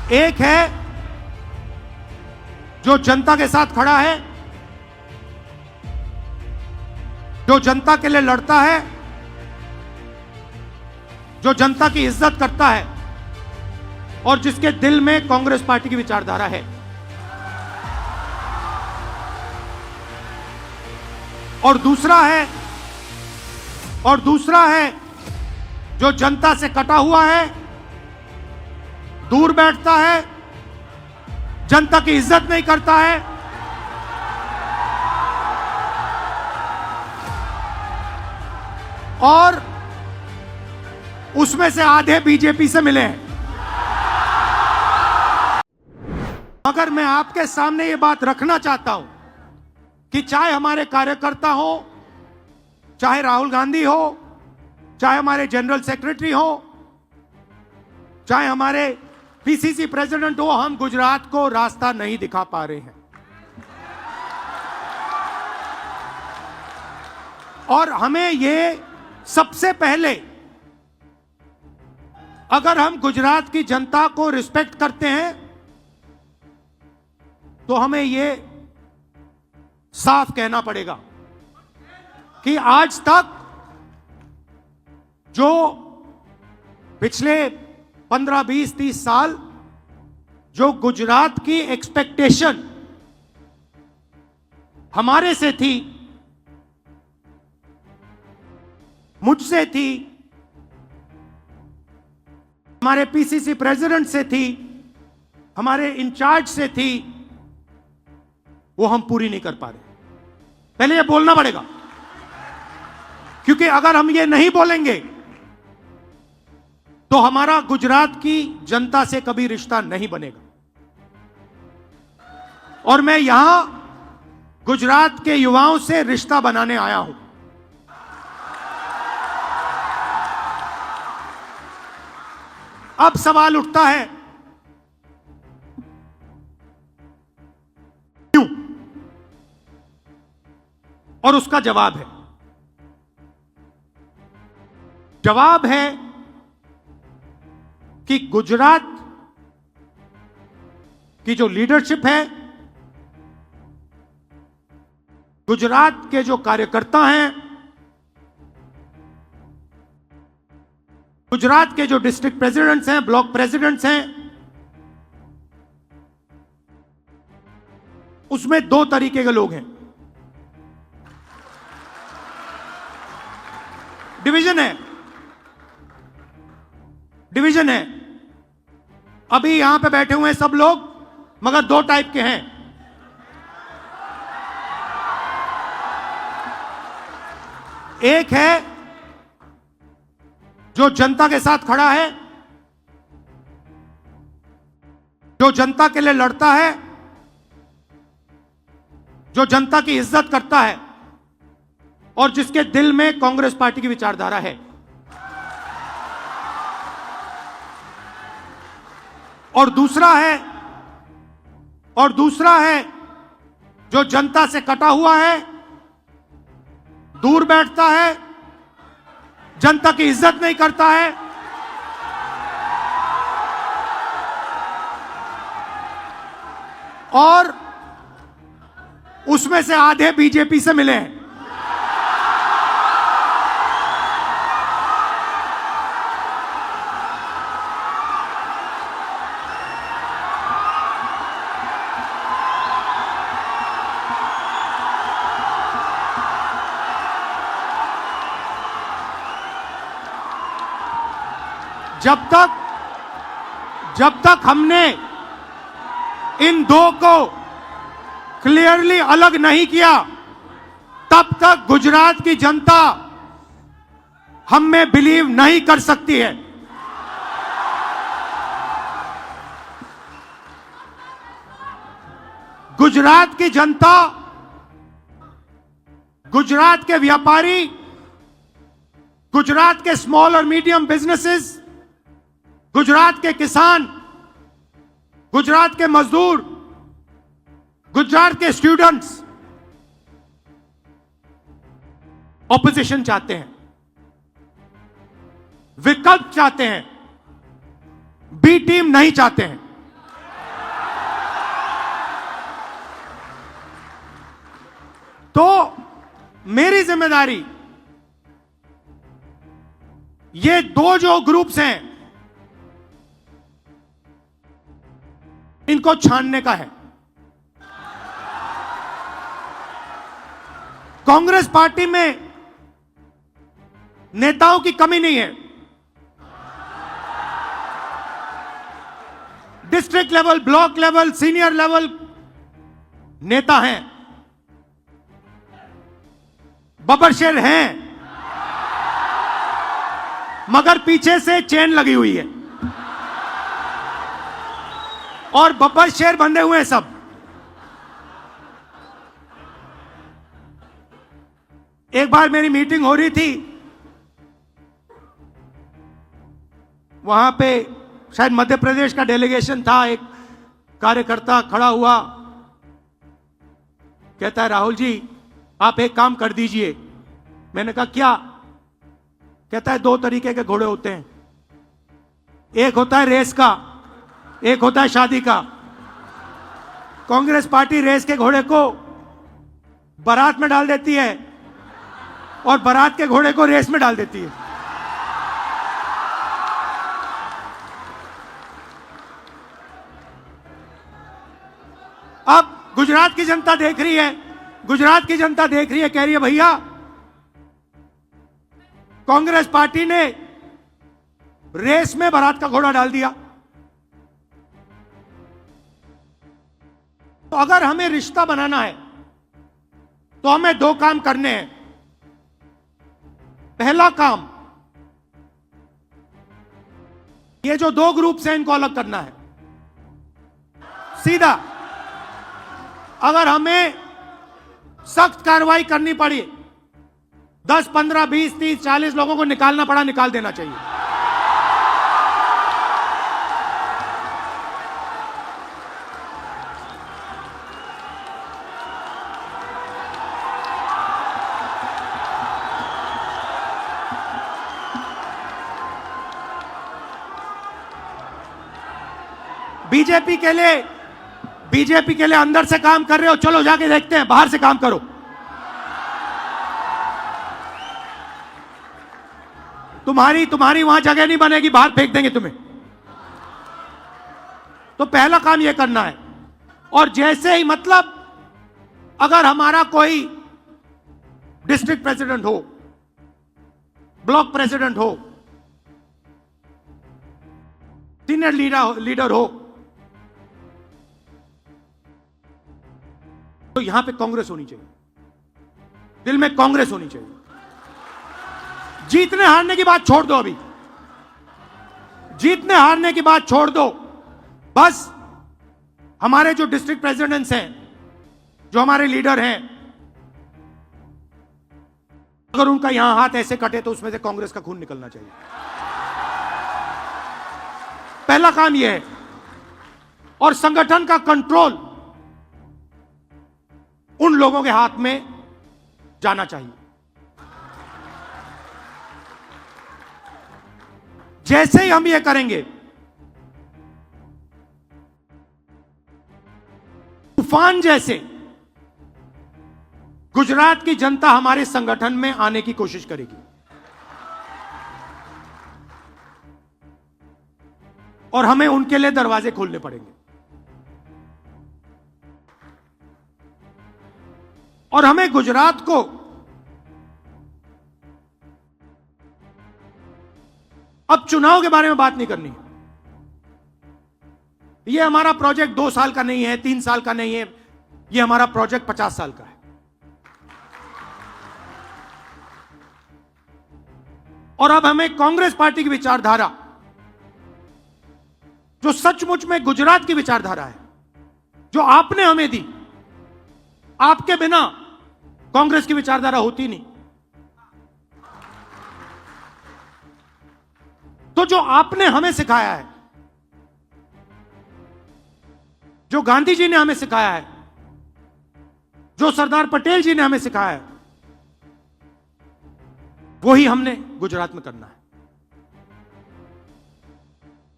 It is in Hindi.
एक है जो जनता के साथ खड़ा है, जो जनता के लिए लड़ता है, जो जनता की इज्जत करता है और जिसके दिल में कांग्रेस पार्टी की विचारधारा है। और दूसरा है जो जनता से कटा हुआ है, दूर बैठता है, जनता की इज्जत नहीं करता है और उसमें से आधे बीजेपी से मिले हैं। मगर मैं आपके सामने ये बात रखना चाहता हूं कि चाहे हमारे कार्यकर्ता हो, चाहे राहुल गांधी हो, चाहे हमारे जनरल सेक्रेटरी हो, चाहे हमारे पीसीसी प्रेसिडेंट हो, हम गुजरात को रास्ता नहीं दिखा पा रहे हैं। और हमें ये सबसे पहले, अगर हम गुजरात की जनता को रिस्पेक्ट करते हैं तो हमें ये साफ कहना पड़ेगा कि आज तक जो पिछले 15, 20, 30 साल जो गुजरात की एक्सपेक्टेशन हमारे से थी, मुझसे थी, हमारे पीसीसी प्रेसिडेंट से थी, हमारे इंचार्ज से थी, वो हम पूरी नहीं कर पा रहे। पहले ये बोलना पड़ेगा, क्योंकि अगर हम ये नहीं बोलेंगे तो हमारा गुजरात की जनता से कभी रिश्ता नहीं बनेगा। और मैं यहां गुजरात के युवाओं से रिश्ता बनाने आया हूं। अब सवाल उठता है क्यों, और उसका जवाब है कि गुजरात की जो लीडरशिप है, गुजरात के जो कार्यकर्ता हैं, गुजरात के जो डिस्ट्रिक्ट प्रेसिडेंट्स हैं, ब्लॉक प्रेसिडेंट्स हैं, उसमें दो तरीके के लोग हैं। डिवीजन है। अभी यहां पे बैठे हुए हैं सब लोग, मगर दो टाइप के हैं। एक है जो जनता के साथ खड़ा है, जो जनता के लिए लड़ता है, जो जनता की इज्जत करता है और जिसके दिल में कांग्रेस पार्टी की विचारधारा है। और दूसरा है जो जनता से कटा हुआ है, दूर बैठता है, जनता की इज्जत नहीं करता है और उसमें से आधे बीजेपी से मिले हैं। जब तक हमने इन दो को क्लियरली अलग नहीं किया, तब तक गुजरात की जनता हम में बिलीव नहीं कर सकती है। गुजरात की जनता, गुजरात के व्यापारी, गुजरात के स्मॉल और मीडियम बिजनेसेस, गुजरात के किसान, गुजरात के मजदूर, गुजरात के स्टूडेंट्स ऑपोजिशन चाहते हैं, विकल्प चाहते हैं, बी टीम नहीं चाहते हैं। मेरी जिम्मेदारी ये दो जो ग्रुप्स हैं इनको छानने का है। कांग्रेस पार्टी में नेताओं की कमी नहीं है। District level, block level, senior level नेता हैं, बब्बर हैं, मगर पीछे से चेन लगी हुई है और बब्बर शेर बंधे हुए हैं सब। एक बार मेरी मीटिंग हो रही थी, वहां पे शायद मध्य प्रदेश का डेलीगेशन था। एक कार्यकर्ता खड़ा हुआ, कहता है राहुल जी आप एक काम कर दीजिए। मैंने कहा क्या? कहता है दो तरीके के घोड़े होते हैं, एक होता है रेस का, एक होता है शादी का। कांग्रेस पार्टी रेस के घोड़े को बारात में डाल देती है और बारात के घोड़े को रेस में डाल देती है। अब गुजरात की जनता देख रही है, गुजरात की जनता देख रही है, कह रही है भैया कांग्रेस पार्टी ने रेस में बारात का घोड़ा डाल दिया। तो अगर हमें रिश्ता बनाना है तो हमें दो काम करने हैं। पहला काम, ये जो दो ग्रुप हैं इनको अलग करना है सीधा। अगर हमें सख्त कार्रवाई करनी पड़ी, 10, 15, 20, 30, 40 लोगों को निकालना पड़ा, निकाल देना चाहिए। बीजेपी के लिए अंदर से काम कर रहे हो, चलो जाके देखते हैं, बाहर से काम करो। तुम्हारी वहां जगह नहीं बनेगी, बाहर फेंक देंगे तुम्हें। तो पहला काम यह करना है। और जैसे ही, मतलब अगर हमारा कोई डिस्ट्रिक्ट प्रेसिडेंट हो, ब्लॉक प्रेसिडेंट हो, सीनियर लीडर हो, तो यहां पे कांग्रेस होनी चाहिए, दिल में कांग्रेस होनी चाहिए। जीतने हारने की बात छोड़ दो, अभी जीतने हारने की बात छोड़ दो। बस हमारे जो डिस्ट्रिक्ट प्रेसिडेंट्स हैं, जो हमारे लीडर हैं, अगर उनका यहां हाथ ऐसे कटे तो उसमें से कांग्रेस का खून निकलना चाहिए। पहला काम यह है। और संगठन का कंट्रोल उन लोगों के हाथ में जाना चाहिए। जैसे ही हम ये करेंगे, तूफान जैसे गुजरात की जनता हमारे संगठन में आने की कोशिश करेगी और हमें उनके लिए दरवाजे खोलने पड़ेंगे। और हमें गुजरात को अब चुनाव के बारे में बात नहीं करनी है। यह हमारा प्रोजेक्ट 2 साल का नहीं है, 3 साल का नहीं है, यह हमारा प्रोजेक्ट 50 साल का है। और अब हमें कांग्रेस पार्टी की विचारधारा, जो सचमुच में गुजरात की विचारधारा है, जो आपने हमें दी, आपके बिना कांग्रेस की विचारधारा होती नहीं। तो जो आपने हमें सिखाया है, जो गांधी जी ने हमें सिखाया है, जो सरदार पटेल जी ने हमें सिखाया है, वही हमने गुजरात में करना है।